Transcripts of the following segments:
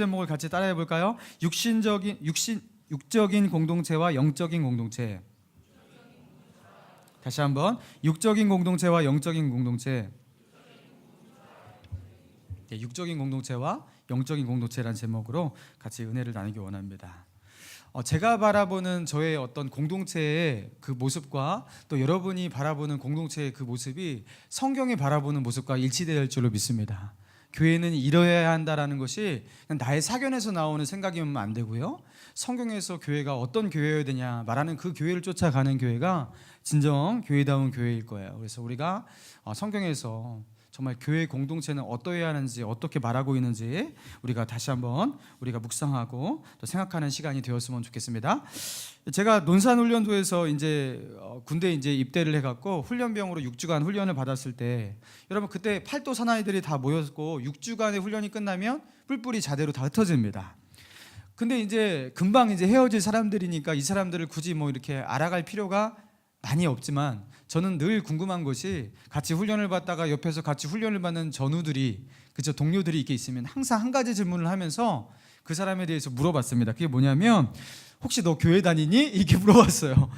제목을 같이 따라해 볼까요? 육적인 공동체와 영적인 공동체. 다시 한번, 육적인 공동체와 영적인 공동체. 네, 육적인 공동체와 영적인 공동체라는 제목으로 같이 은혜를 나누기 원합니다. 제가 바라보는 저의 어떤 공동체의 그 모습과 또 여러분이 바라보는 공동체의 그 모습이 성경이 바라보는 모습과 일치될 줄로 믿습니다. 교회는 이뤄야 한다라는 것이 그냥 나의 사견에서 나오는 생각이면 안 되고요, 성경에서 교회가 어떤 교회여야 되냐 말하는 그 교회를 쫓아가는 교회가 진정 교회다운 교회일 거예요. 그래서 우리가 성경에서 정말 교회 공동체는 어떠해야 하는지, 어떻게 말하고 있는지 우리가 다시 한번 우리가 묵상하고 또 생각하는 시간이 되었으면 좋겠습니다. 제가 논산훈련소에서 이제 군대 이제 입대를 해갖고 훈련병으로 6주간 훈련을 받았을 때, 여러분 그때 팔도 사나이들이 다 모였고 6주간의 훈련이 끝나면 뿔뿔이 자대로 다 흩어집니다. 근데 이제 금방 이제 헤어질 사람들이니까 이 사람들을 굳이 뭐 이렇게 알아갈 필요가 많이 없지만, 저는 늘 궁금한 것이 같이 훈련을 받다가 옆에서 같이 훈련을 받는 전우들이, 그죠, 동료들이 이렇게 있으면 항상 한 가지 질문을 하면서 그 사람에 대해서 물어봤습니다. 그게 뭐냐면, 혹시 너 교회 다니니? 이렇게 물어봤어요.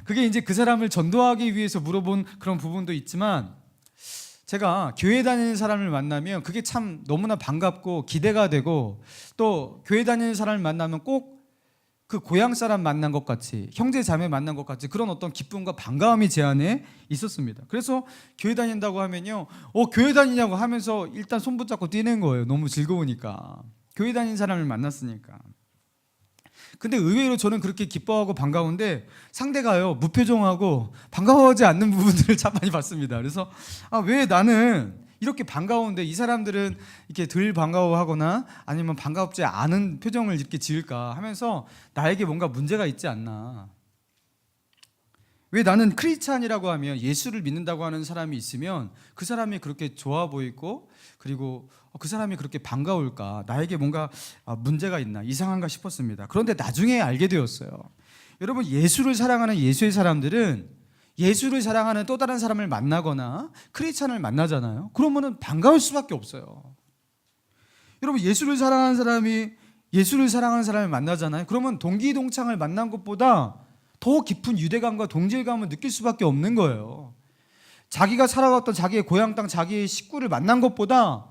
그게 이제 그 사람을 전도하기 위해서 물어본 그런 부분도 있지만, 제가 교회 다니는 사람을 만나면 그게 참 너무나 반갑고 기대가 되고, 또 교회 다니는 사람을 만나면 꼭 그 고향 사람 만난 것 같이, 형제 자매 만난 것 같이 그런 어떤 기쁨과 반가움이 제 안에 있었습니다. 그래서 교회 다닌다고 하면요, 교회 다니냐고 하면서 일단 손 붙잡고 뛰는 거예요. 너무 즐거우니까, 교회 다니는 사람을 만났으니까. 근데 의외로 저는 그렇게 기뻐하고 반가운데 상대가요 무표정하고 반가워하지 않는 부분들을 참 많이 봤습니다. 그래서 왜 나는 이렇게 반가운데 이 사람들은 이렇게 덜 반가워하거나 아니면 반갑지 않은 표정을 이렇게 지을까 하면서 나에게 뭔가 문제가 있지 않나. 왜 나는 크리스찬이라고 하면, 예수를 믿는다고 하는 사람이 있으면 그 사람이 그렇게 좋아 보이고, 그리고 그 사람이 그렇게 반가울까, 나에게 뭔가 문제가 있나, 이상한가 싶었습니다. 그런데 나중에 알게 되었어요. 여러분, 예수를 사랑하는 예수의 사람들은 예수를 사랑하는 또 다른 사람을 만나거나 크리스찬을 만나잖아요. 그러면은 반가울 수밖에 없어요. 여러분, 예수를 사랑하는 사람이 예수를 사랑하는 사람을 만나잖아요. 그러면 동기동창을 만난 것보다 더 깊은 유대감과 동질감을 느낄 수밖에 없는 거예요. 자기가 살아왔던 자기의 고향 땅, 자기의 식구를 만난 것보다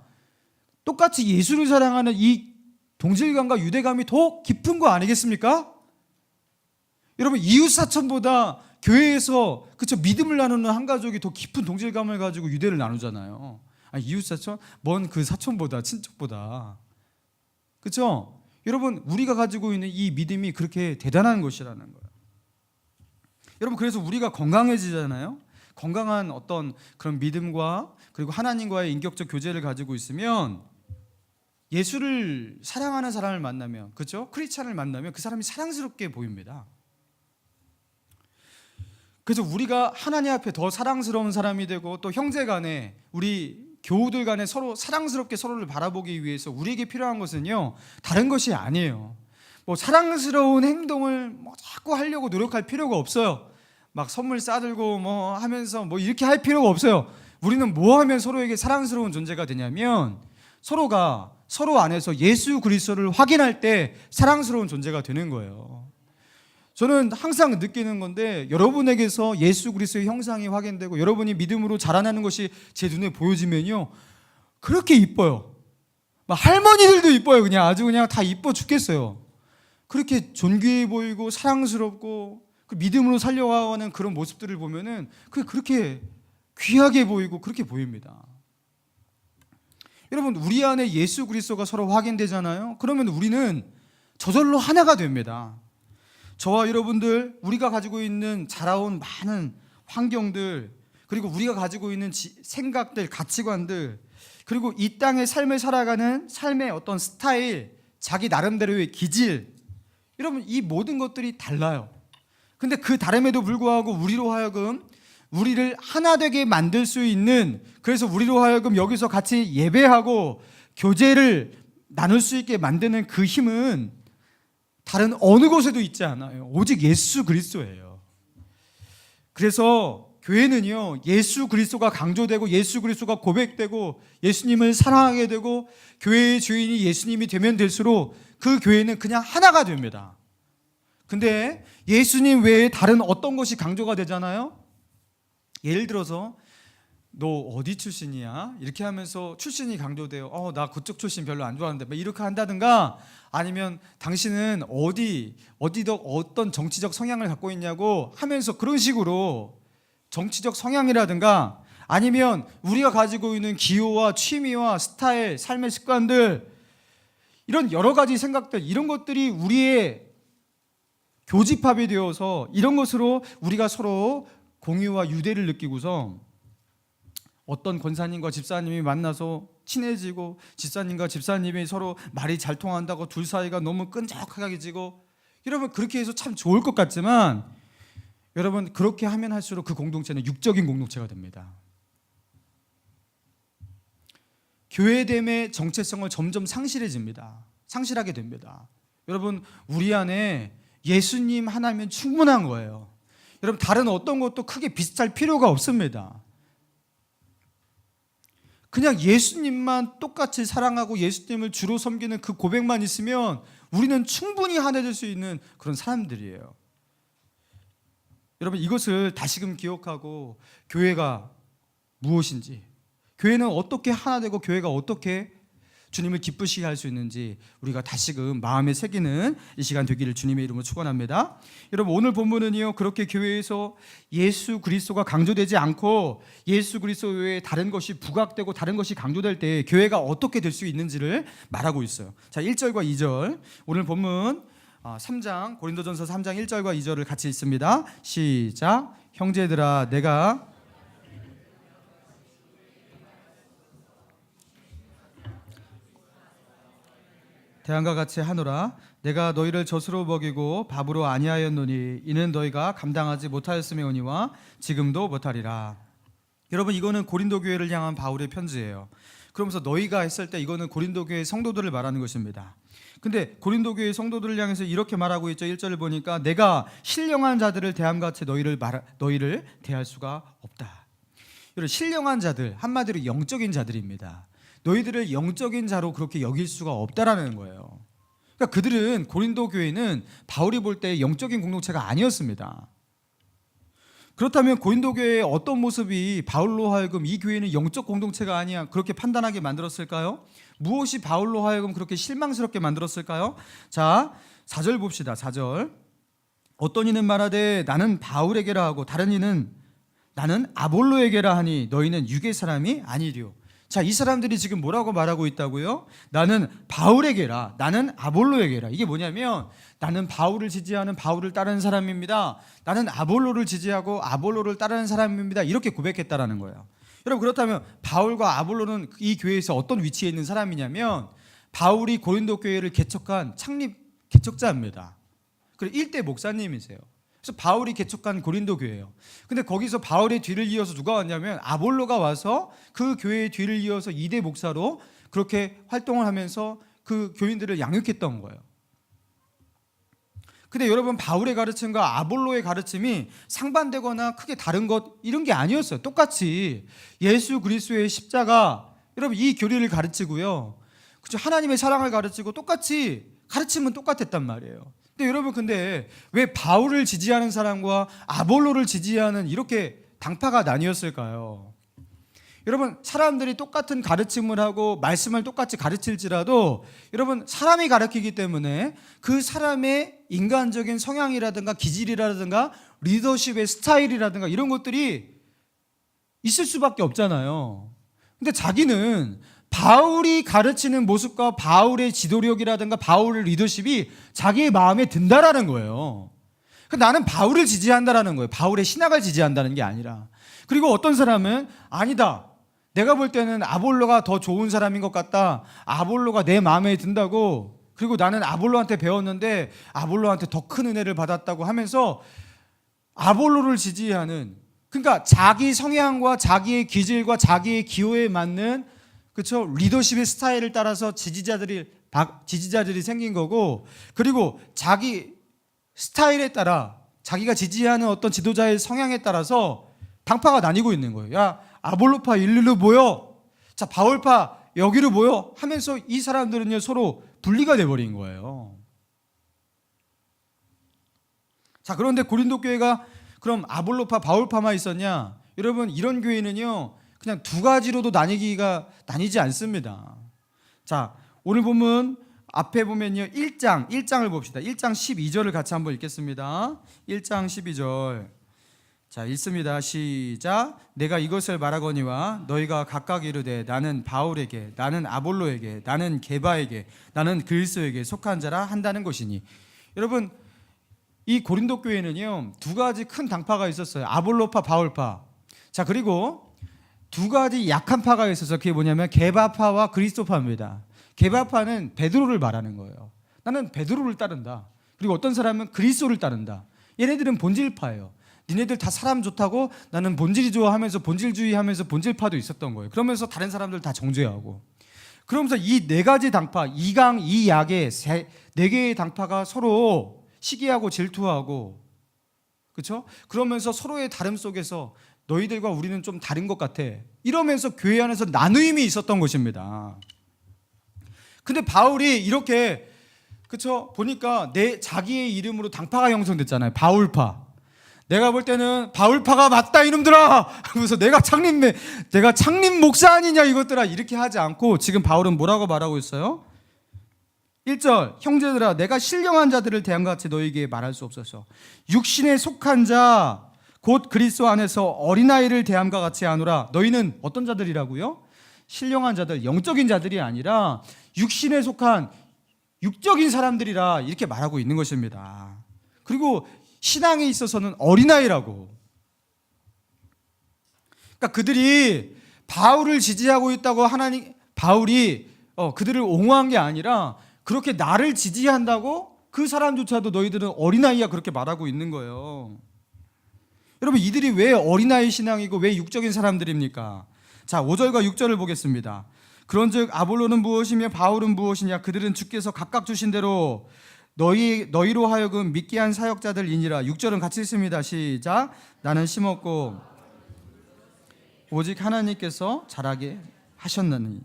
똑같이 예수를 사랑하는 이 동질감과 유대감이 더 깊은 거 아니겠습니까? 여러분, 이웃사촌보다 교회에서 그쵸, 믿음을 나누는 한 가족이 더 깊은 동질감을 가지고 유대를 나누잖아요. 이웃사촌? 먼 그 사촌보다, 친척보다. 그쵸? 여러분, 우리가 가지고 있는 이 믿음이 그렇게 대단한 것이라는 거예요. 여러분, 그래서 우리가 건강해지잖아요. 건강한 어떤 그런 믿음과 그리고 하나님과의 인격적 교제를 가지고 있으면, 예수를 사랑하는 사람을 만나면, 그렇죠? 크리스찬을 만나면 그 사람이 사랑스럽게 보입니다. 그래서 우리가 하나님 앞에 더 사랑스러운 사람이 되고, 또 형제 간에, 우리 교우들 간에 서로 사랑스럽게 서로를 바라보기 위해서 우리에게 필요한 것은요, 다른 것이 아니에요. 뭐 사랑스러운 행동을 뭐 자꾸 하려고 노력할 필요가 없어요. 막 선물 싸들고 뭐 하면서 뭐 이렇게 할 필요가 없어요. 우리는 뭐 하면 서로에게 사랑스러운 존재가 되냐면, 서로가 서로 안에서 예수 그리스도를 확인할 때 사랑스러운 존재가 되는 거예요. 저는 항상 느끼는 건데, 여러분에게서 예수 그리스도의 형상이 확인되고 여러분이 믿음으로 자라나는 것이 제 눈에 보여지면요, 그렇게 이뻐요. 막 할머니들도 이뻐요. 그냥 아주 그냥 다 이뻐 죽겠어요. 그렇게 존귀해 보이고 사랑스럽고 그 믿음으로 살려가는 그런 모습들을 보면은 그렇게 귀하게 보이고 그렇게 보입니다. 여러분, 우리 안에 예수 그리스도가 서로 확인되잖아요. 그러면 우리는 저절로 하나가 됩니다. 저와 여러분들, 우리가 가지고 있는 자라온 많은 환경들, 그리고 우리가 가지고 있는 생각들, 가치관들, 그리고 이 땅의 삶을 살아가는 삶의 어떤 스타일, 자기 나름대로의 기질, 여러분, 이 모든 것들이 달라요. 근데 그 다름에도 불구하고 우리로 하여금 우리를 하나 되게 만들 수 있는, 그래서 우리로 하여금 여기서 같이 예배하고 교제를 나눌 수 있게 만드는 그 힘은 다른 어느 곳에도 있지 않아요. 오직 예수 그리스도예요. 그래서 교회는요, 예수 그리스도가 강조되고 예수 그리스도가 고백되고 예수님을 사랑하게 되고 교회의 주인이 예수님이 되면 될수록 그 교회는 그냥 하나가 됩니다. 근데 예수님 외에 다른 어떤 것이 강조가 되잖아요. 예를 들어서 너 어디 출신이야? 이렇게 하면서 출신이 강조돼요. 나 그쪽 출신 별로 안 좋아하는데 이렇게 한다든가, 아니면 당신은 어떤 정치적 성향을 갖고 있냐고 하면서 그런 식으로 정치적 성향이라든가, 아니면 우리가 가지고 있는 기호와 취미와 스타일, 삶의 습관들, 이런 여러 가지 생각들, 이런 것들이 우리의 교집합이 되어서 이런 것으로 우리가 서로 공유와 유대를 느끼고서 어떤 권사님과 집사님이 만나서 친해지고 집사님과 집사님이 서로 말이 잘 통한다고 둘 사이가 너무 끈적하게 지고, 여러분 그렇게 해서 참 좋을 것 같지만 여러분 그렇게 하면 할수록 그 공동체는 육적인 공동체가 됩니다. 교회됨의 정체성을 점점 상실하게 됩니다. 여러분 우리 안에 예수님 하나면 충분한 거예요. 여러분 다른 어떤 것도 크게 비슷할 필요가 없습니다. 그냥 예수님만 똑같이 사랑하고 예수님을 주로 섬기는 그 고백만 있으면 우리는 충분히 하나될 수 있는 그런 사람들이에요. 여러분 이것을 다시금 기억하고 교회가 무엇인지, 교회는 어떻게 하나 되고 교회가 어떻게 주님을 기쁘시게 할 수 있는지 우리가 다시금 마음에 새기는 이 시간 되기를 주님의 이름으로 축원합니다. 여러분 오늘 본문은요, 그렇게 교회에서 예수 그리스도가 강조되지 않고 예수 그리스도 외에 다른 것이 부각되고 다른 것이 강조될 때 교회가 어떻게 될 수 있는지를 말하고 있어요. 자, 1절과 2절 오늘 본문 3장 고린도전서 3장 1절과 2절을 같이 읽습니다. 시작. 형제들아 내가 대안과 같이 하노라. 내가 너희를 젖으로 먹이고 밥으로 아니하였노니 이는 너희가 감당하지 못하였음이오니와 지금도 못하리라. 여러분 이거는 고린도 교회를 향한 바울의 편지예요. 그러면서 너희가 했을 때 이거는 고린도 교회 성도들을 말하는 것입니다. 근데 고린도 교회 성도들을 향해서 이렇게 말하고 있죠. 1절을 보니까 내가 신령한 자들을 대함같이 너희를 대할 수가 없다. 여러분 신령한 자들, 한마디로 영적인 자들입니다. 너희들을 영적인 자로 그렇게 여길 수가 없다라는 거예요. 그러니까 그들은, 고린도 교회는 바울이 볼 때 영적인 공동체가 아니었습니다. 그렇다면 고린도 교회의 어떤 모습이 바울로 하여금 이 교회는 영적 공동체가 아니야 그렇게 판단하게 만들었을까요? 무엇이 바울로 하여금 그렇게 실망스럽게 만들었을까요? 자, 4절 봅시다. 4절. 어떤 이는 말하되 나는 바울에게라 하고 다른 이는 나는 아볼로에게라 하니 너희는 육의 사람이 아니리요. 자, 이 사람들이 지금 뭐라고 말하고 있다고요? 나는 바울에게라, 나는 아볼로에게라. 이게 뭐냐면 나는 바울을 지지하는 바울을 따르는 사람입니다. 나는 아볼로를 지지하고 아볼로를 따르는 사람입니다. 이렇게 고백했다라는 거예요. 여러분 그렇다면 바울과 아볼로는 이 교회에서 어떤 위치에 있는 사람이냐면 바울이 고린도 교회를 개척한 개척자입니다. 그리고 1대 목사님이세요. 그래서 바울이 개척한 고린도 교회예요. 근데 거기서 바울의 뒤를 이어서 누가 왔냐면 아볼로가 와서 그 교회의 뒤를 이어서 2대 목사로 그렇게 활동을 하면서 그 교인들을 양육했던 거예요. 근데 여러분 바울의 가르침과 아볼로의 가르침이 상반되거나 크게 다른 것 이런 게 아니었어요. 똑같이 예수 그리스도의 십자가, 여러분 이 교리를 가르치고요, 그렇죠? 하나님의 사랑을 가르치고 똑같이 가르침은 똑같았단 말이에요. 근데 여러분 왜 바울을 지지하는 사람과 아볼로를 지지하는 이렇게 당파가 나뉘었을까요? 여러분 사람들이 똑같은 가르침을 하고 말씀을 똑같이 가르칠지라도 여러분 사람이 가르치기 때문에 그 사람의 인간적인 성향이라든가 기질이라든가 리더십의 스타일이라든가 이런 것들이 있을 수밖에 없잖아요. 근데 자기는 바울이 가르치는 모습과 바울의 지도력이라든가 바울의 리더십이 자기의 마음에 든다라는 거예요. 나는 바울을 지지한다라는 거예요. 바울의 신학을 지지한다는 게 아니라. 그리고 어떤 사람은 아니다, 내가 볼 때는 아볼로가 더 좋은 사람인 것 같다, 아볼로가 내 마음에 든다고, 그리고 나는 아볼로한테 배웠는데 아볼로한테 더 큰 은혜를 받았다고 하면서 아볼로를 지지하는, 그러니까 자기 성향과 자기의 기질과 자기의 기호에 맞는, 그렇죠, 리더십의 스타일을 따라서 지지자들이 생긴 거고, 그리고 자기 스타일에 따라 자기가 지지하는 어떤 지도자의 성향에 따라서 당파가 나뉘고 있는 거예요. 야, 아볼로파 일리로 모여. 자, 바울파 여기로 모여 하면서 이 사람들은요 서로 분리가 돼버린 거예요. 자, 그런데 고린도 교회가 그럼 아볼로파 바울파만 있었냐? 여러분, 이런 교회는요 그냥 두 가지로도 나뉘지 않습니다. 자, 오늘 보면 앞에 보면요 1장을 봅시다. 1장 12절을 같이 한번 읽겠습니다. 1장 12절. 자, 읽습니다. 시작. 내가 이것을 말하거니와 너희가 각각 이르되 나는 바울에게, 나는 아볼로에게, 나는 게바에게, 나는 그리스도에게 속한 자라 한다는 것이니. 여러분, 이 고린도 교회는요 두 가지 큰 당파가 있었어요. 아볼로파, 바울파. 자, 그리고 두 가지 약한 파가 있어서 그게 뭐냐면 게바파와 그리스도파입니다. 게바파는 베드로를 말하는 거예요. 나는 베드로를 따른다. 그리고 어떤 사람은 그리스도를 따른다. 얘네들은 본질파예요. 니네들 다 사람 좋다고 나는 본질이 좋아 하면서 본질주의하면서 본질파도 있었던 거예요. 그러면서 다른 사람들 다 정죄하고. 그러면서 이 네 가지 당파, 이강, 이약의 네 개의 당파가 서로 시기하고 질투하고, 그렇죠? 그러면서 서로의 다름 속에서 너희들과 우리는 좀 다른 것 같아, 이러면서 교회 안에서 나누임이 있었던 것입니다. 근데 바울이 이렇게, 그렇죠? 보니까 자기의 이름으로 당파가 형성됐잖아요. 바울파. 내가 볼 때는 바울파가 맞다 이놈들아. 그래서 내가 창립 목사 아니냐 이것들아, 이렇게 하지 않고 지금 바울은 뭐라고 말하고 있어요? 1절. 형제들아, 내가 신령한 자들을 대함과 같이 너희에게 말할 수 없어서 육신에 속한 자 곧 그리스도 안에서 어린아이를 대함과 같이 하노라. 너희는 어떤 자들이라고요? 신령한 자들, 영적인 자들이 아니라 육신에 속한 육적인 사람들이라, 이렇게 말하고 있는 것입니다. 그리고 신앙에 있어서는 어린아이라고. 그러니까 그들이 바울을 지지하고 있다고 바울이 그들을 옹호한 게 아니라 그렇게 나를 지지한다고 그 사람조차도 너희들은 어린아이야, 그렇게 말하고 있는 거예요. 여러분, 이들이 왜 어린아이 신앙이고 왜 육적인 사람들입니까? 자, 5절과 6절을 보겠습니다. 그런즉 아볼로는 무엇이며 바울은 무엇이냐? 그들은 주께서 각각 주신 대로 너희로 하여금 믿게 한 사역자들이니라. 6절은 같이 읽습니다. 시작. 나는 심었고 오직 하나님께서 자라게 하셨나니.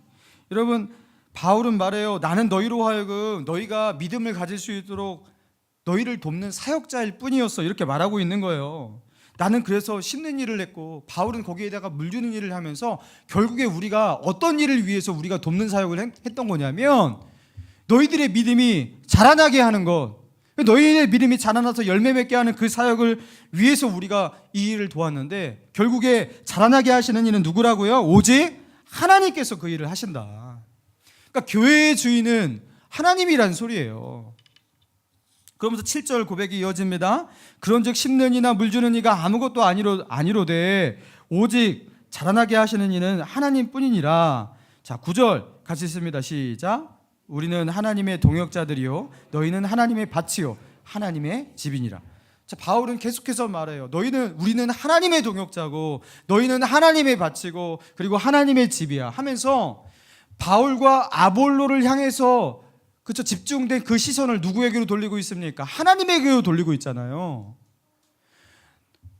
여러분, 바울은 말해요. 나는 너희로 하여금 너희가 믿음을 가질 수 있도록 너희를 돕는 사역자일 뿐이었어, 이렇게 말하고 있는 거예요. 나는 그래서 심는 일을 했고 바울은 거기에다가 물 주는 일을 하면서 결국에 우리가 어떤 일을 위해서 우리가 돕는 사역을 했던 거냐면 너희들의 믿음이 자라나게 하는 것, 너희의 믿음이 자라나서 열매 맺게 하는 그 사역을 위해서 우리가 이 일을 도왔는데, 결국에 자라나게 하시는 이는 누구라고요? 오직 하나님께서 그 일을 하신다. 그러니까 교회의 주인은 하나님이란 소리예요. 그러면서 7절 고백이 이어집니다. 그런즉 심는 이나 물 주는 이가 아무것도 아니로되 오직 자라나게 하시는 이는 하나님뿐이니라. 자, 9절 같이 읽습니다. 시작. 우리는 하나님의 동역자들이요 너희는 하나님의 밭이요 하나님의 집이니라. 자, 바울은 계속해서 말해요. 우리는 하나님의 동역자고 너희는 하나님의 밭이고 그리고 하나님의 집이야 하면서 바울과 아볼로를 향해서, 그렇죠, 집중된 그 시선을 누구에게로 돌리고 있습니까? 하나님에게로 돌리고 있잖아요.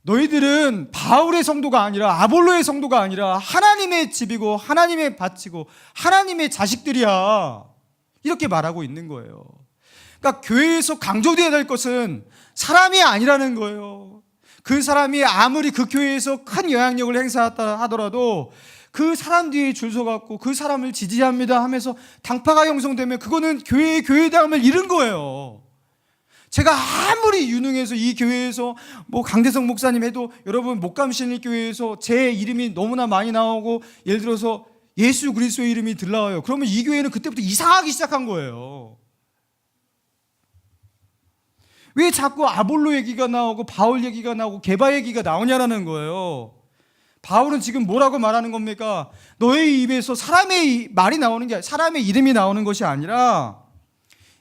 너희들은 바울의 성도가 아니라 아볼로의 성도가 아니라 하나님의 집이고 하나님의 밭이고 하나님의 자식들이야, 이렇게 말하고 있는 거예요. 그러니까 교회에서 강조되어야 될 것은 사람이 아니라는 거예요. 그 사람이 아무리 그 교회에서 큰 영향력을 행사했다 하더라도 그 사람 뒤에 줄 서갖고 그 사람을 지지합니다 하면서 당파가 형성되면 그거는 교회의 교회당을 잃은 거예요. 제가 아무리 유능해서 이 교회에서 뭐 강대성 목사님 해도 여러분 목감신일 교회에서 제 이름이 너무나 많이 나오고 예를 들어서 예수 그리스도의 이름이 들나와요. 그러면 이 교회는 그때부터 이상하기 시작한 거예요. 왜 자꾸 아볼로 얘기가 나오고 바울 얘기가 나오고 게바 얘기가 나오냐라는 거예요. 바울은 지금 뭐라고 말하는 겁니까? 너의 입에서 사람의 말이 나오는 게, 사람의 이름이 나오는 것이 아니라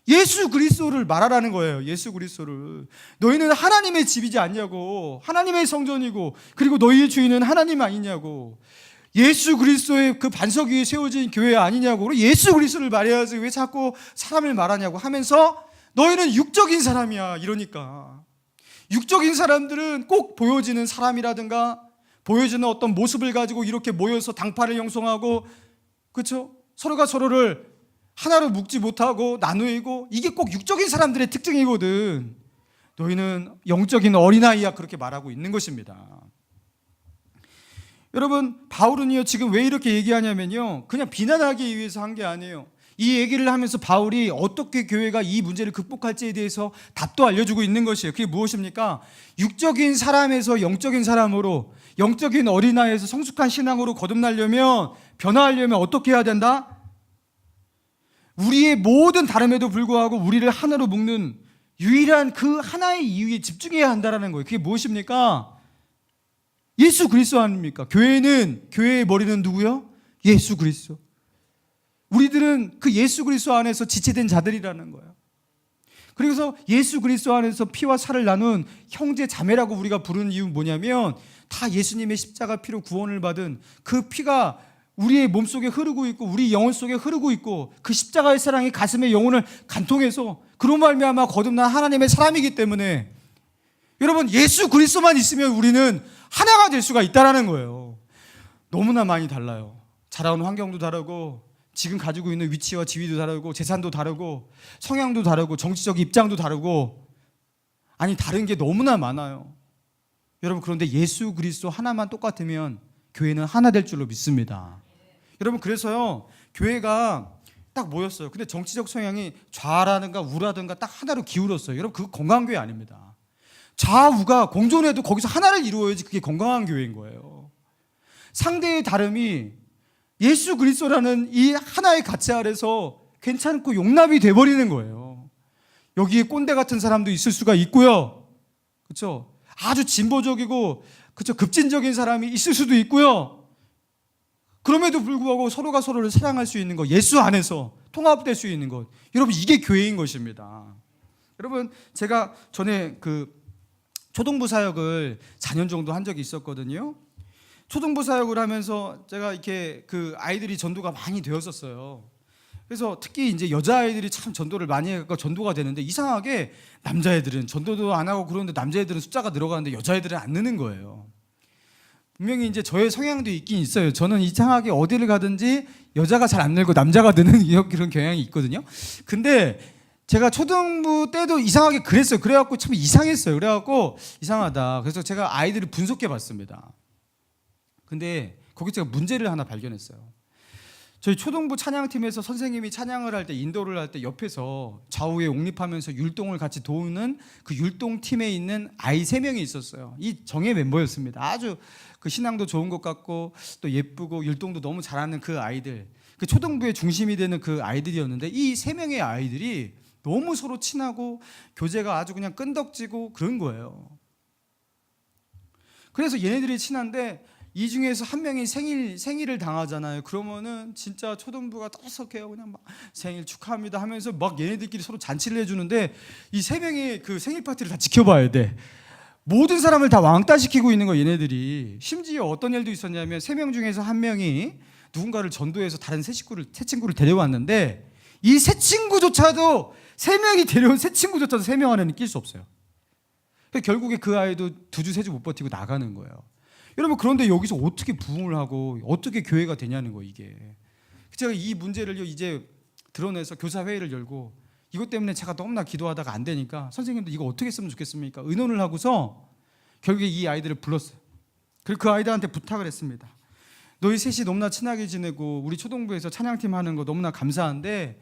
예수 그리스도를 말하라는 거예요. 예수 그리스도를. 너희는 하나님의 집이지 않냐고, 하나님의 성전이고 그리고 너희의 주인은 하나님 아니냐고, 예수 그리스도의 그 반석 위에 세워진 교회 아니냐고, 예수 그리스도를 말해야지 왜 자꾸 사람을 말하냐고 하면서 너희는 육적인 사람이야, 이러니까. 육적인 사람들은 꼭 보여지는 사람이라든가 보여주는 어떤 모습을 가지고 이렇게 모여서 당파를 형성하고, 그렇죠? 서로가 서로를 하나로 묶지 못하고 나누고, 이게 꼭 육적인 사람들의 특징이거든. 너희는 영적인 어린아이야, 그렇게 말하고 있는 것입니다. 여러분, 바울은요 지금 왜 이렇게 얘기하냐면요, 그냥 비난하기 위해서 한 게 아니에요. 이 얘기를 하면서 바울이 어떻게 교회가 이 문제를 극복할지에 대해서 답도 알려주고 있는 것이에요. 그게 무엇입니까? 육적인 사람에서 영적인 사람으로, 영적인 어린아이에서 성숙한 신앙으로 거듭나려면, 변화하려면 어떻게 해야 된다? 우리의 모든 다름에도 불구하고 우리를 하나로 묶는 유일한 그 하나의 이유에 집중해야 한다는 거예요. 그게 무엇입니까? 예수 그리스도 아닙니까? 교회의 머리는 누구요? 예수 그리스도. 우리들은 그 예수 그리스도 안에서 지체된 자들이라는 거예요. 그래서 예수 그리스도 안에서 피와 살을 나눈 형제 자매라고 우리가 부르는 이유는 뭐냐면, 다 예수님의 십자가 피로 구원을 받은 그 피가 우리의 몸속에 흐르고 있고 우리 영혼 속에 흐르고 있고, 그 십자가의 사랑이 가슴의 영혼을 간통해서 그로 말미암아 거듭난 하나님의 사람이기 때문에, 여러분, 예수 그리스도만 있으면 우리는 하나가 될 수가 있다는 거예요. 너무나 많이 달라요. 자라온 환경도 다르고, 지금 가지고 있는 위치와 지위도 다르고, 재산도 다르고, 성향도 다르고, 정치적 입장도 다르고, 아니 다른 게 너무나 많아요. 여러분, 그런데 예수 그리스도 하나만 똑같으면 교회는 하나 될 줄로 믿습니다. 여러분, 그래서요 교회가 딱 모였어요. 근데 정치적 성향이 좌라든가 우라든가 딱 하나로 기울었어요. 여러분, 그거 건강한 교회 아닙니다. 좌우가 공존해도 거기서 하나를 이루어야지 그게 건강한 교회인 거예요. 상대의 다름이 예수 그리스도라는 이 하나의 가치 아래서 괜찮고 용납이 돼버리는 거예요. 여기에 꼰대 같은 사람도 있을 수가 있고요, 그렇죠? 아주 진보적이고, 그렇죠, 급진적인 사람이 있을 수도 있고요. 그럼에도 불구하고 서로가 서로를 사랑할 수 있는 것, 예수 안에서 통합될 수 있는 것, 여러분, 이게 교회인 것입니다. 여러분, 제가 전에 초등부 사역을 4년 정도 한 적이 있었거든요. 초등부 사역을 하면서 제가 이렇게 아이들이 전도가 많이 되었었어요. 그래서 특히 이제 여자아이들이 참 전도를 많이 해서 전도가 되는데, 이상하게 남자애들은 전도도 안 하고 그러는데 남자애들은 숫자가 늘어가는데 여자애들은 안 느는 거예요. 분명히 이제 저의 성향도 있긴 있어요. 저는 이상하게 어디를 가든지 여자가 잘 안 늘고 남자가 느는 그런 경향이 있거든요. 근데 제가 초등부 때도 이상하게 그랬어요. 그래갖고 참 이상했어요. 그래갖고 이상하다. 그래서 제가 아이들을 분석해 봤습니다. 근데 거기 제가 문제를 하나 발견했어요. 저희 초등부 찬양팀에서 선생님이 찬양을 할 때, 인도를 할 때 옆에서 좌우에 옹립하면서 율동을 같이 도우는 그 율동팀에 있는 아이 3명이 있었어요. 이 정예 멤버였습니다. 아주 신앙도 좋은 것 같고 또 예쁘고 율동도 너무 잘하는 그 아이들, 그 초등부의 중심이 되는 그 아이들이었는데, 이 3명의 아이들이 너무 서로 친하고 교제가 아주 그냥 끈덕지고 그런 거예요. 그래서 얘네들이 친한데, 이 중에서 한 명이 생일을 당하잖아요. 그러면은 진짜 초등부가 떠석해요. 그냥 막 생일 축하합니다 하면서 막 얘네들끼리 서로 잔치를 해주는데, 이 3명의 그 생일 파티를 다 지켜봐야 돼. 모든 사람을 다 왕따시키고 있는 거, 얘네들이. 심지어 어떤 일도 있었냐면, 3명 중에서 한 명이 누군가를 전도해서 다른 새 친구를 데려왔는데, 이 새 친구조차도 3명이 데려온 새 친구조차도 3명 안에는 낄 수 없어요. 결국에 그 아이도 2주 3주 못 버티고 나가는 거예요. 여러분, 그런데 여기서 어떻게 부흥을 하고 어떻게 교회가 되냐는 거, 이게. 제가 이 문제를 이제 드러내서 교사회의를 열고, 이것 때문에 제가 너무나 기도하다가 안 되니까 선생님들 이거 어떻게 했으면 좋겠습니까? 의논을 하고서 결국에 이 아이들을 불렀어요. 그리고 그 아이들한테 부탁을 했습니다. 너희 셋이 너무나 친하게 지내고 우리 초등부에서 찬양팀 하는 거 너무나 감사한데,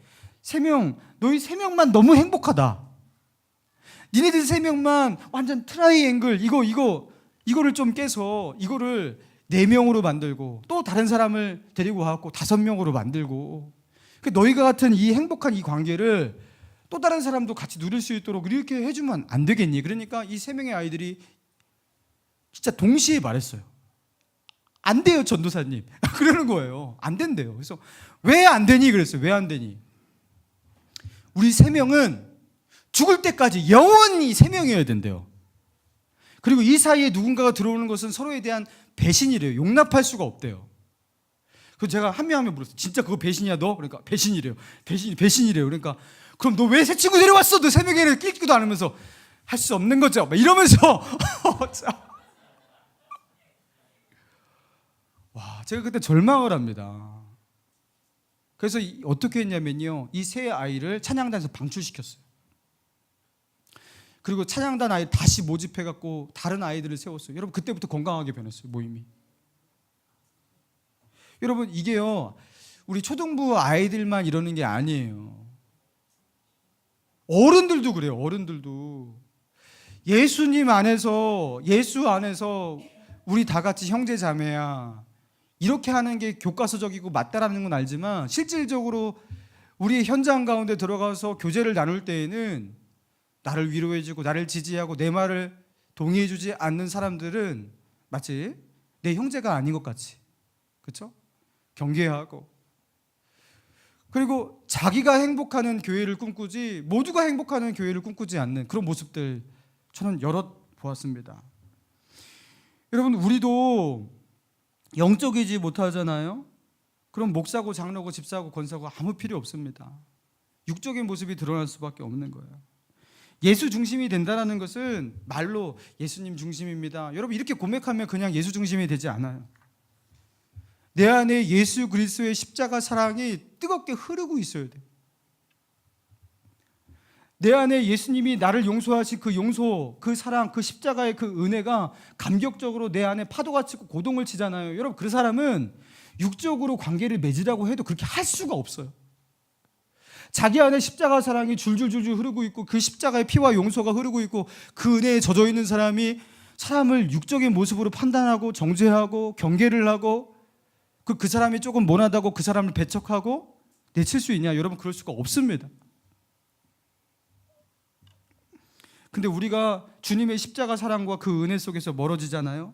너희 3명만 너무 행복하다. 니네들 3명만 완전 트라이앵글 이거를 좀 깨서 이거를 4명으로 만들고, 또 다른 사람을 데리고 와갖고 5명으로 만들고, 너희가 같은 이 행복한 이 관계를 또 다른 사람도 같이 누릴 수 있도록 이렇게 해주면 안 되겠니? 그러니까 이 3명의 아이들이 진짜 동시에 말했어요. 안 돼요, 전도사님. 그러는 거예요. 안 된대요. 그래서 왜 안 되니? 그랬어요. 왜 안 되니? 우리 3명은 죽을 때까지 영원히 3명이어야 된대요. 그리고 이 사이에 누군가가 들어오는 것은 서로에 대한 배신이래요. 용납할 수가 없대요. 그래서 제가 한 명 한 명 물었어요. 진짜 그거 배신이야 너? 그러니까 배신이래요. 배신이래요. 그러니까 그럼 너 왜 새 친구 데려왔어? 너 3명이나 끼지도 않으면서 할 수 없는 거죠. 막 이러면서 제가 그때 절망을 합니다. 그래서 어떻게 했냐면요, 이 세 아이를 찬양단에서 방출시켰어요. 그리고 찬양단 아이 다시 모집해갖고 다른 아이들을 세웠어요. 여러분, 그때부터 건강하게 변했어요, 모임이. 여러분, 이게요, 우리 초등부 아이들만 이러는 게 아니에요. 어른들도 그래요. 어른들도 예수님 안에서, 예수 안에서 우리 다 같이 형제 자매야, 이렇게 하는 게 교과서적이고 맞다라는 건 알지만 실질적으로 우리의 현장 가운데 들어가서 교제를 나눌 때에는 나를 위로해주고 나를 지지하고 내 말을 동의해주지 않는 사람들은 마치 내 형제가 아닌 것 같이, 그렇죠? 경계하고, 그리고 자기가 행복하는 교회를 꿈꾸지 모두가 행복하는 교회를 꿈꾸지 않는 그런 모습들 저는 여럿 보았습니다. 여러분, 우리도 영적이지 못하잖아요. 그럼 목사고 장로고 집사고 권사고 아무 필요 없습니다. 육적인 모습이 드러날 수밖에 없는 거예요. 예수 중심이 된다는 것은 말로 예수님 중심입니다, 여러분 이렇게 고백하면 그냥 예수 중심이 되지 않아요. 내 안에 예수 그리스도의 십자가 사랑이 뜨겁게 흐르고 있어야 돼요. 내 안에 예수님이 나를 용서하신 그 용서, 그 사랑, 그 십자가의 그 은혜가 감격적으로 내 안에 파도가 치고 고동을 치잖아요. 여러분, 그 사람은 육적으로 관계를 맺으라고 해도 그렇게 할 수가 없어요. 자기 안에 십자가 사랑이 줄줄줄줄 흐르고 있고 그 십자가의 피와 용서가 흐르고 있고 그 은혜에 젖어 있는 사람이 사람을 육적인 모습으로 판단하고 정죄하고 경계를 하고 그 사람이 조금 모난다고 그 사람을 배척하고 내칠 수 있냐? 여러분, 그럴 수가 없습니다. 근데 우리가 주님의 십자가 사랑과 그 은혜 속에서 멀어지잖아요.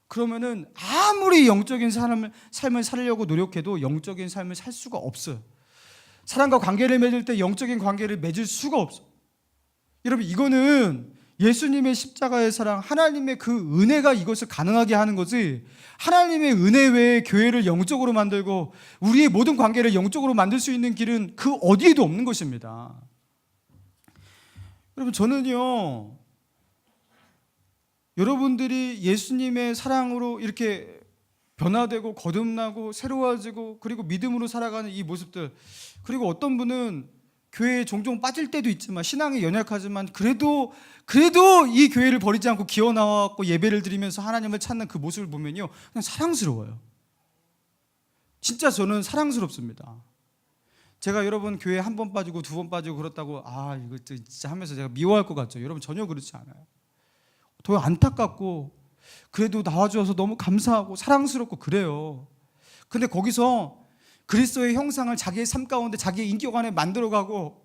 그러면은 아무리 영적인 삶을 살려고 노력해도 영적인 삶을 살 수가 없어요. 사람과 관계를 맺을 때 영적인 관계를 맺을 수가 없어요. 여러분, 이거는 예수님의 십자가의 사랑, 하나님의 그 은혜가 이것을 가능하게 하는 거지, 하나님의 은혜 외에 교회를 영적으로 만들고 우리의 모든 관계를 영적으로 만들 수 있는 길은 그 어디에도 없는 것입니다. 여러분, 저는요, 여러분들이 예수님의 사랑으로 이렇게 변화되고 거듭나고 새로워지고 그리고 믿음으로 살아가는 이 모습들, 그리고 어떤 분은 교회에 종종 빠질 때도 있지만 신앙이 연약하지만 그래도 이 교회를 버리지 않고 기어 나와서 예배를 드리면서 하나님을 찾는 그 모습을 보면요, 그냥 사랑스러워요. 진짜 저는 사랑스럽습니다. 제가 여러분 교회 한 번 빠지고 두 번 빠지고 그렇다고 이거 진짜 하면서 제가 미워할 것 같죠? 여러분, 전혀 그렇지 않아요. 더 안타깝고 그래도 나와주셔서 너무 감사하고 사랑스럽고 그래요. 근데 거기서 그리스도의 형상을 자기의 삶 가운데 자기의 인격 안에 만들어가고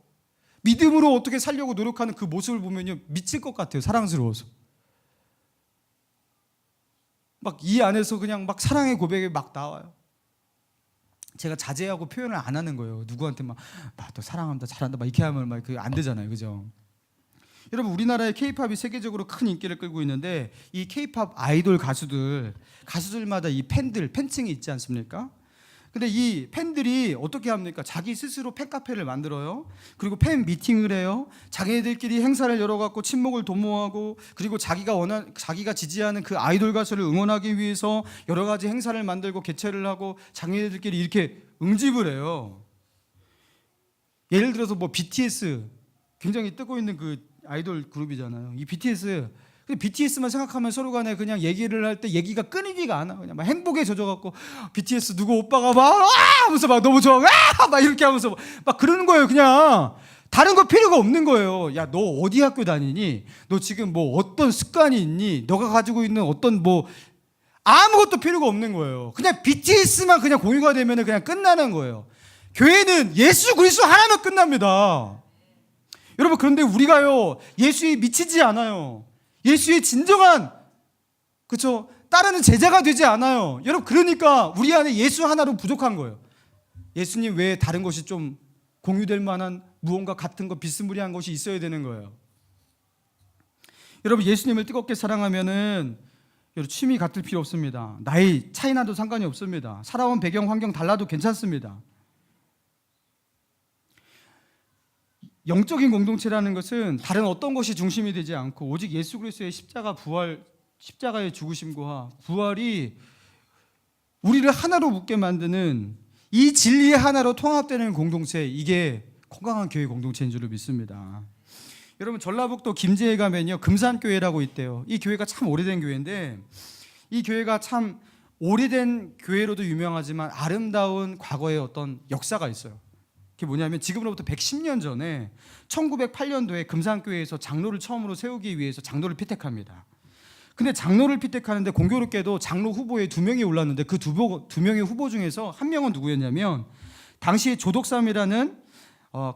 믿음으로 어떻게 살려고 노력하는 그 모습을 보면요, 미칠 것 같아요. 사랑스러워서 막 이 안에서 그냥 막 사랑의 고백이 막 나와요. 제가 자제하고 표현을 안 하는 거예요. 누구한테 막 너 사랑한다, 잘한다 막 이렇게 하면 막 안 되잖아요, 그죠? 여러분, 우리나라의 K-팝이 세계적으로 큰 인기를 끌고 있는데 이 K-팝 아이돌 가수들마다 이 팬층이 있지 않습니까? 근데 이 팬들이 어떻게 합니까? 자기 스스로 팬카페를 만들어요. 그리고 팬 미팅을 해요. 자기네들끼리 행사를 열어갖고 친목을 도모하고, 그리고 자기가 지지하는 그 아이돌 가수를 응원하기 위해서 여러 가지 행사를 만들고 개최를 하고 자기네들끼리 이렇게 응집을 해요. 예를 들어서 뭐 BTS, 굉장히 뜨고 있는 그 아이돌 그룹이잖아요. 이 BTS만 생각하면 서로 간에 그냥 얘기를 할 때 얘기가 끊이지가 않아. 그냥 막 행복에 젖어갖고 BTS 누구 오빠가 막 하면서 막 너무 좋아 막 이렇게 하면서 막 그러는 거예요. 그냥 다른 거 필요가 없는 거예요. 야, 너 어디 학교 다니니? 너 지금 뭐 어떤 습관이 있니? 너가 가지고 있는 어떤 뭐 아무것도 필요가 없는 거예요. 그냥 BTS만 그냥 공유가 되면 그냥 끝나는 거예요. 교회는 예수 그리스도 하나면 끝납니다. 여러분, 그런데 우리가요, 예수에 미치지 않아요. 예수의 진정한, 그렇죠, 따르는 제자가 되지 않아요. 여러분, 그러니까 우리 안에 예수 하나로 부족한 거예요. 예수님 외에 다른 것이 좀 공유될 만한 무언가 같은 거 비스무리한 것이 있어야 되는 거예요. 여러분, 예수님을 뜨겁게 사랑하면은 여러분, 취미 같을 필요 없습니다. 나이 차이 나도 상관이 없습니다. 살아온 배경 환경 달라도 괜찮습니다. 영적인 공동체라는 것은 다른 어떤 것이 중심이 되지 않고 오직 예수 그리스도의 십자가의 죽으심과 부활이 우리를 하나로 묶게 만드는 이 진리의 하나로 통합되는 공동체, 이게 건강한 교회 공동체인 줄로 믿습니다. 여러분, 전라북도 김제에 가면요, 금산교회라고 있대요. 이 교회가 참 오래된 교회인데, 이 교회가 참 오래된 교회로도 유명하지만 아름다운 과거의 어떤 역사가 있어요. 그게 뭐냐면 지금으로부터 110년 전에 1908년도에 금산교회에서 장로를 처음으로 세우기 위해서 장로를 피택합니다. 근데 장로를 피택하는데 공교롭게도 장로 후보에 2명이 올랐는데 그 두 명의 후보 중에서 한 명은 누구였냐면 당시에 조덕삼이라는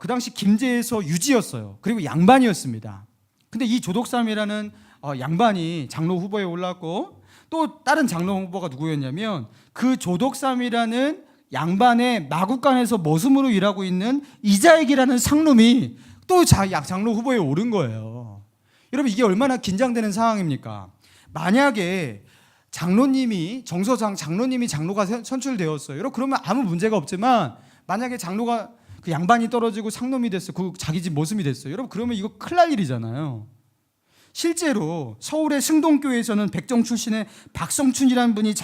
그 당시 김제에서 유지였어요. 그리고 양반이었습니다. 근데 이 조덕삼이라는 양반이 장로 후보에 올랐고, 또 다른 장로 후보가 누구였냐면 그 조덕삼이라는 양반의 마국간에서 머슴으로 일하고 있는 이자익이라는 상놈이 또 장로 후보에 오른 거예요. 여러분, 이게 얼마나 긴장되는 상황입니까? 만약에 장로님이 장로가 선출되었어요. 여러분, 그러면 아무 문제가 없지만 만약에 장로가 그 양반이 떨어지고 상놈이 됐어요. 그 자기 집 모습이 됐어요. 여러분, 그러면 이거 큰일 날 일이잖아요. 실제로 서울의 승동교회에서는 백정 출신의 박성춘이라는 분이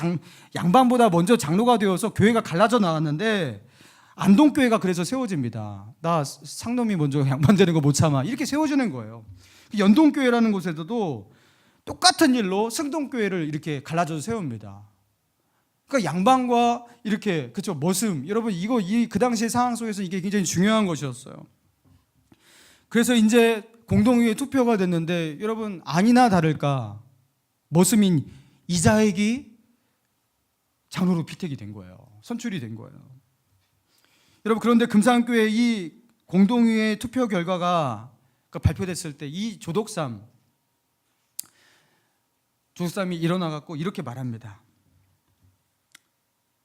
양반보다 먼저 장로가 되어서 교회가 갈라져 나왔는데, 안동교회가 그래서 세워집니다. 나 상놈이 먼저 양반 되는 거 못 참아, 이렇게 세워주는 거예요. 연동교회라는 곳에서도 똑같은 일로 승동교회를 이렇게 갈라져서 세웁니다. 그러니까 양반과 이렇게, 그쵸, 머슴, 여러분, 그 당시의 상황 속에서 이게 굉장히 중요한 것이었어요. 그래서 이제 공동의회 투표가 됐는데, 여러분, 아니나 다를까 머슴인 이자익이 장로로 피택이 된 거예요. 선출이 된 거예요. 여러분, 그런데 금산교회 이 공동의회 투표 결과가 발표됐을 때 이 조덕삼이 일어나갖고 이렇게 말합니다.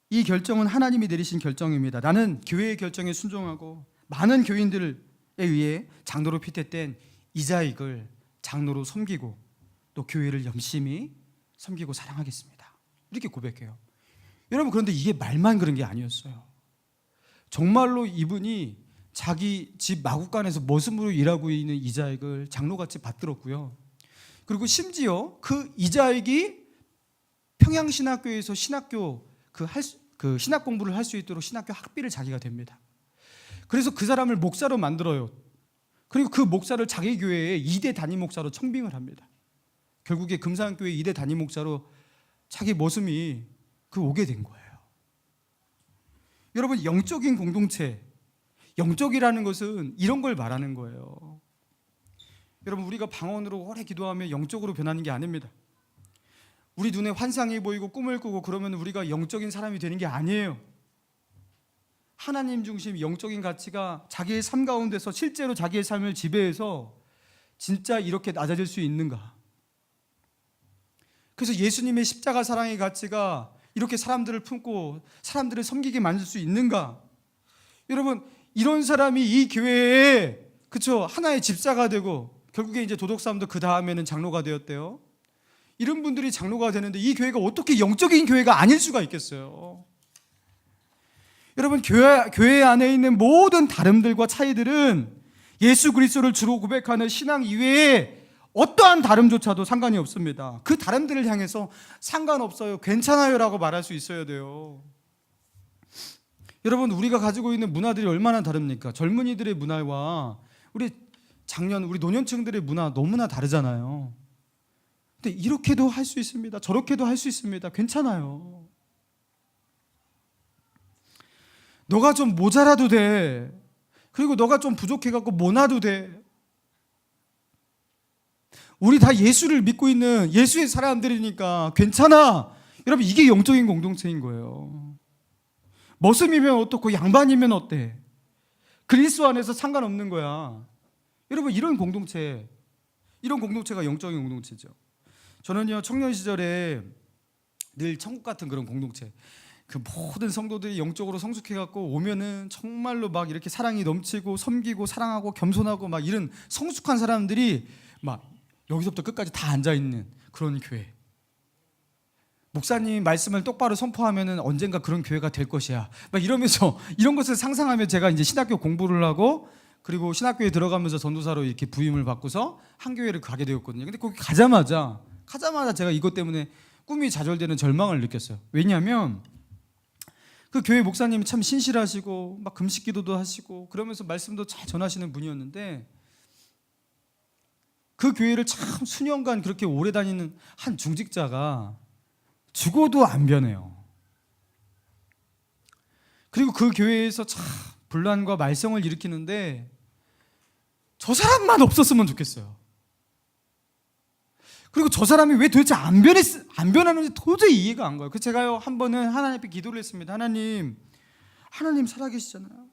이 결정은 하나님이 내리신 결정입니다. 나는 교회의 결정에 순종하고 많은 교인들에 의해 장로로 피택된 이자익을 장로로 섬기고 또 교회를 열심히 섬기고 사랑하겠습니다. 이렇게 고백해요. 여러분, 그런데 이게 말만 그런 게 아니었어요. 정말로 이분이 자기 집 마국간에서 머슴으로 일하고 있는 이자익을 장로같이 받들었고요. 그리고 심지어 그 이자익이 평양신학교에서 신학교 신학 공부를 할 수 있도록 신학교 학비를 자기가 됩니다. 그래서 그 사람을 목사로 만들어요. 그리고 그 목사를 자기 교회의 2대 담임 목사로 청빙을 합니다. 결국에 금산교회 2대 담임 목사로 자기 머슴이 오게 된 거예요. 여러분, 영적인 공동체, 영적이라는 것은 이런 걸 말하는 거예요. 여러분, 우리가 방언으로 오래 기도하며 영적으로 변하는 게 아닙니다. 우리 눈에 환상이 보이고 꿈을 꾸고 그러면 우리가 영적인 사람이 되는 게 아니에요. 하나님 중심 영적인 가치가 자기의 삶 가운데서 실제로 자기의 삶을 지배해서 진짜 이렇게 낮아질 수 있는가? 그래서 예수님의 십자가 사랑의 가치가 이렇게 사람들을 품고 사람들을 섬기게 만들 수 있는가? 여러분, 이런 사람이 이 교회에, 그쵸, 하나의 집사가 되고 결국에 이제 도덕사람도 그 다음에는 장로가 되었대요. 이런 분들이 장로가 되는데 이 교회가 어떻게 영적인 교회가 아닐 수가 있겠어요? 여러분, 교회 안에 있는 모든 다름들과 차이들은 예수 그리스도를 주로 고백하는 신앙 이외에 어떠한 다름조차도 상관이 없습니다. 그 다름들을 향해서 상관없어요, 괜찮아요 라고 말할 수 있어야 돼요. 여러분, 우리가 가지고 있는 문화들이 얼마나 다릅니까? 젊은이들의 문화와 우리 노년층들의 문화 너무나 다르잖아요. 근데 이렇게도 할 수 있습니다. 저렇게도 할 수 있습니다. 괜찮아요. 너가 좀 모자라도 돼. 그리고 너가 좀 부족해갖고 모나도 돼. 우리 다 예수를 믿고 있는 예수의 사람들이니까 괜찮아. 여러분, 이게 영적인 공동체인 거예요. 머슴이면 어떻고 양반이면 어때? 그리스도 안에서 상관없는 거야. 여러분, 이런 공동체가 영적인 공동체죠. 저는요, 청년 시절에 늘 천국 같은 그런 공동체, 그 모든 성도들이 영적으로 성숙해갖고 오면은 정말로 막 이렇게 사랑이 넘치고 섬기고 사랑하고 겸손하고 막 이런 성숙한 사람들이 막 여기서부터 끝까지 다 앉아있는 그런 교회. 목사님 말씀을 똑바로 선포하면은 언젠가 그런 교회가 될 것이야, 막 이러면서 이런 것을 상상하며 제가 이제 신학교 공부를 하고 그리고 신학교에 들어가면서 전도사로 이렇게 부임을 받고서 한 교회를 가게 되었거든요. 근데 거기 가자마자 제가 이것 때문에 꿈이 좌절되는 절망을 느꼈어요. 왜냐하면 그 교회 목사님이 참 신실하시고 막 금식 기도도 하시고 그러면서 말씀도 잘 전하시는 분이었는데, 그 교회를 참 수년간 그렇게 오래 다니는 한 중직자가 죽어도 안 변해요. 그리고 그 교회에서 참 분란과 말썽을 일으키는데 저 사람만 없었으면 좋겠어요. 그리고 저 사람이 왜 도대체 안 변하는지 도저히 이해가 안 가요. 그래서 제가요 한 번은 하나님 앞에 기도를 했습니다. 하나님 살아계시잖아요.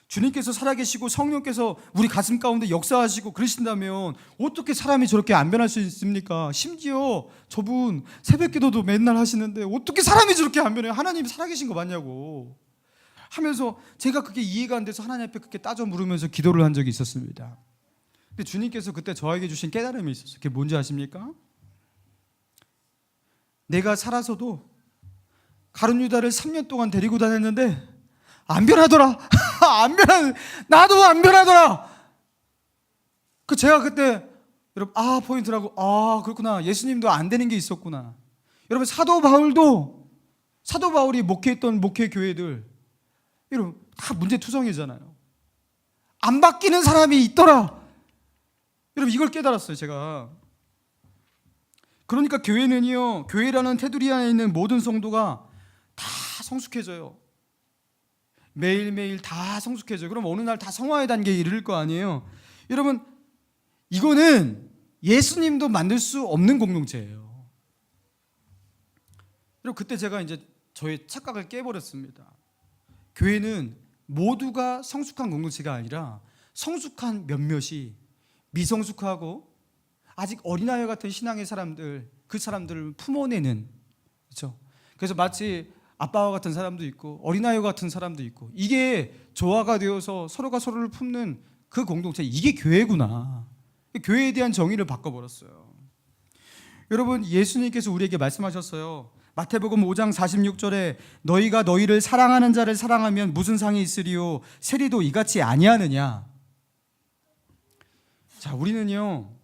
주님께서 살아계시고 성령께서 우리 가슴 가운데 역사하시고 그러신다면 어떻게 사람이 저렇게 안 변할 수 있습니까? 심지어 저분 새벽 기도도 맨날 하시는데 어떻게 사람이 저렇게 안 변해요? 하나님이 살아계신 거 맞냐고 하면서 제가 그게 이해가 안 돼서 하나님 앞에 그렇게 따져 물으면서 기도를 한 적이 있었습니다. 근데 주님께서 그때 저에게 주신 깨달음이 있었어요. 그게 뭔지 아십니까? 내가 살아서도 가룟 유다를 3년 동안 데리고 다녔는데 안 변하더라. 나도 안 변하더라. 제가 그때 여러분 포인트라고 그렇구나. 예수님도 안 되는 게 있었구나. 여러분 사도 바울이 목회했던 목회 교회들 여러분 다 문제투성이잖아요. 안 바뀌는 사람이 있더라. 여러분 이걸 깨달았어요 제가. 그러니까 교회는요, 교회라는 테두리 안에 있는 모든 성도가 다 성숙해져요. 매일매일 다 성숙해져요. 그럼 어느 날 다 성화의 단계에 이를 거 아니에요. 여러분 이거는 예수님도 만들 수 없는 공동체예요. 여러분 그때 제가 이제 저의 착각을 깨버렸습니다. 교회는 모두가 성숙한 공동체가 아니라 성숙한 몇몇이 미성숙하고 아직 어린아이 같은 신앙의 사람들, 그 사람들을 품어내는, 그렇죠? 그래서 마치 아빠와 같은 사람도 있고 어린아이와 같은 사람도 있고, 이게 조화가 되어서 서로가 서로를 품는 그 공동체, 이게 교회구나. 교회에 대한 정의를 바꿔버렸어요. 여러분 예수님께서 우리에게 말씀하셨어요. 마태복음 5장 46절에 너희가 너희를 사랑하는 자를 사랑하면 무슨 상이 있으리요 세리도 이같이 아니하느냐. 자, 우리는요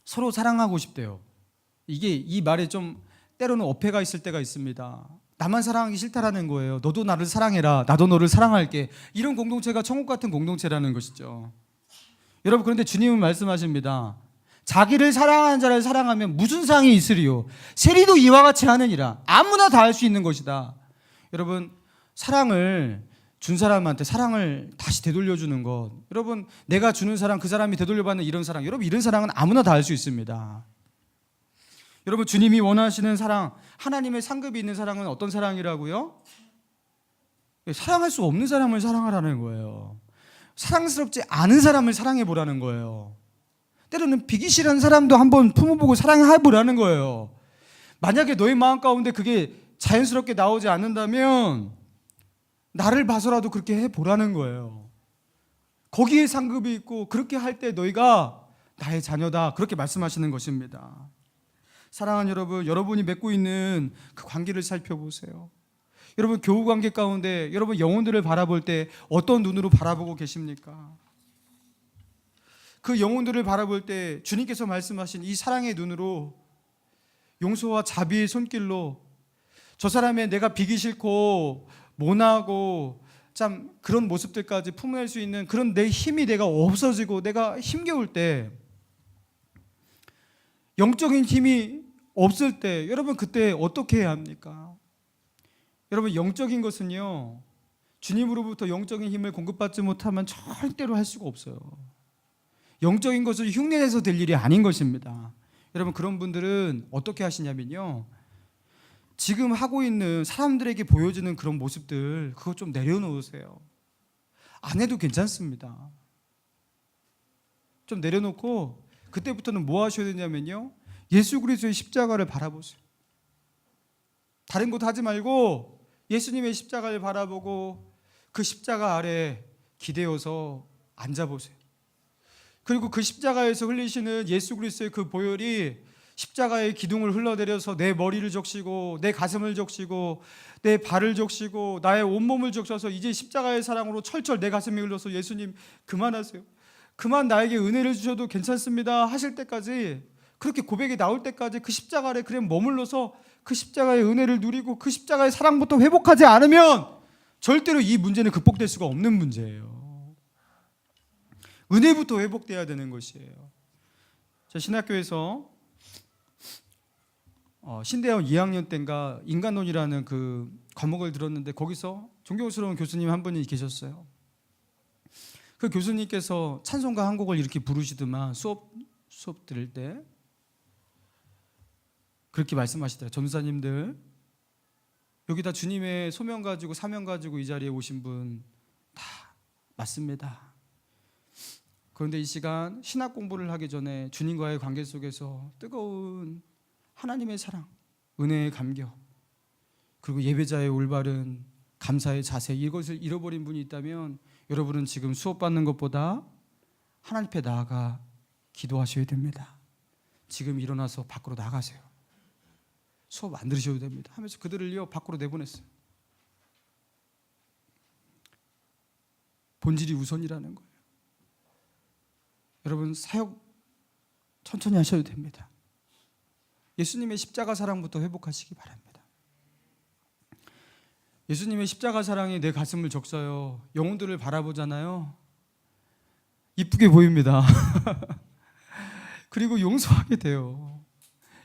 서로 사랑하고 싶대요. 이 말에 좀 때로는 어폐가 있을 때가 있습니다. 나만 사랑하기 싫다라는 거예요. 너도 나를 사랑해라. 나도 너를 사랑할게. 이런 공동체가 천국 같은 공동체라는 것이죠. 여러분 그런데 주님은 말씀하십니다. 자기를 사랑하는 자를 사랑하면 무슨 상이 있으리요 세리도 이와 같이 하느니라. 아무나 다 할 수 있는 것이다. 여러분 사랑을 준 사람한테 사랑을 다시 되돌려주는 것, 여러분 내가 주는 사랑 그 사람이 되돌려받는 이런 사랑, 여러분 이런 사랑은 아무나 다 할 수 있습니다. 여러분 주님이 원하시는 사랑, 하나님의 상급이 있는 사랑은 어떤 사랑이라고요? 사랑할 수 없는 사람을 사랑하라는 거예요. 사랑스럽지 않은 사람을 사랑해 보라는 거예요. 때로는 비기 싫은 사람도 한번 품어보고 사랑해 보라는 거예요. 만약에 너의 마음 가운데 그게 자연스럽게 나오지 않는다면 나를 봐서라도 그렇게 해보라는 거예요. 거기에 상급이 있고 그렇게 할 때 너희가 나의 자녀다, 그렇게 말씀하시는 것입니다. 사랑하는 여러분, 여러분이 맺고 있는 그 관계를 살펴보세요. 여러분 교우 관계 가운데 여러분 영혼들을 바라볼 때 어떤 눈으로 바라보고 계십니까? 그 영혼들을 바라볼 때 주님께서 말씀하신 이 사랑의 눈으로, 용서와 자비의 손길로 저 사람의 내가 비기 싫고 모나고 참 그런 모습들까지 품어낼 수 있는 그런 내 힘이 내가 없어지고 내가 힘겨울 때, 영적인 힘이 없을 때 여러분 그때 어떻게 해야 합니까? 여러분 영적인 것은요, 주님으로부터 영적인 힘을 공급받지 못하면 절대로 할 수가 없어요. 영적인 것은 흉내내서 될 일이 아닌 것입니다. 여러분 그런 분들은 어떻게 하시냐면요, 지금 하고 있는 사람들에게 보여주는 그런 모습들 그거 좀 내려놓으세요. 안 해도 괜찮습니다. 좀 내려놓고 그때부터는 뭐 하셔야 되냐면요, 예수 그리스도의 십자가를 바라보세요. 다른 것 하지 말고 예수님의 십자가를 바라보고 그 십자가 아래 기대어서 앉아보세요. 그리고 그 십자가에서 흘리시는 예수 그리스도의 그 보혈이 십자가의 기둥을 흘러내려서 내 머리를 적시고 내 가슴을 적시고 내 발을 적시고 나의 온몸을 적셔서 이제 십자가의 사랑으로 철철 내 가슴이 흘러서 예수님 그만하세요, 그만 나에게 은혜를 주셔도 괜찮습니다 하실 때까지, 그렇게 고백이 나올 때까지 그 십자가 아래 그냥 머물러서 그 십자가의 은혜를 누리고 그 십자가의 사랑부터 회복하지 않으면 절대로 이 문제는 극복될 수가 없는 문제예요. 은혜부터 회복돼야 되는 것이에요. 제 신학교에서 신대원 2학년 때인가 인간론이라는 그 과목을 들었는데 거기서 존경스러운 교수님 한 분이 계셨어요. 그 교수님께서 찬송가 한 곡을 이렇게 부르시더만 수업 들을 때 그렇게 말씀하시더라고요. 전사님들 여기 다 주님의 소명 가지고 사명 가지고 이 자리에 오신 분 다 맞습니다. 그런데 이 시간 신학 공부를 하기 전에 주님과의 관계 속에서 뜨거운 하나님의 사랑, 은혜의 감격, 그리고 예배자의 올바른 감사의 자세, 이것을 잃어버린 분이 있다면 여러분은 지금 수업받는 것보다 하나님 앞에 나아가 기도하셔야 됩니다. 지금 일어나서 밖으로 나가세요. 수업 안 들으셔도 됩니다 하면서 그들을요 밖으로 내보냈어요. 본질이 우선이라는 거예요. 여러분 사역 천천히 하셔도 됩니다. 예수님의 십자가 사랑부터 회복하시기 바랍니다. 예수님의 십자가 사랑이 내 가슴을 적셔요. 영혼들을 바라보잖아요. 이쁘게 보입니다. 그리고 용서하게 돼요.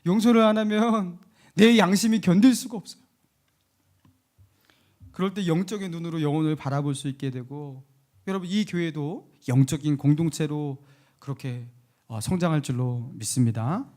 용서를 안 하면 내 양심이 견딜 수가 없어요. 그럴 때 영적인 눈으로 영혼을 바라볼 수 있게 되고, 여러분 이 교회도 영적인 공동체로 그렇게 성장할 줄로 믿습니다.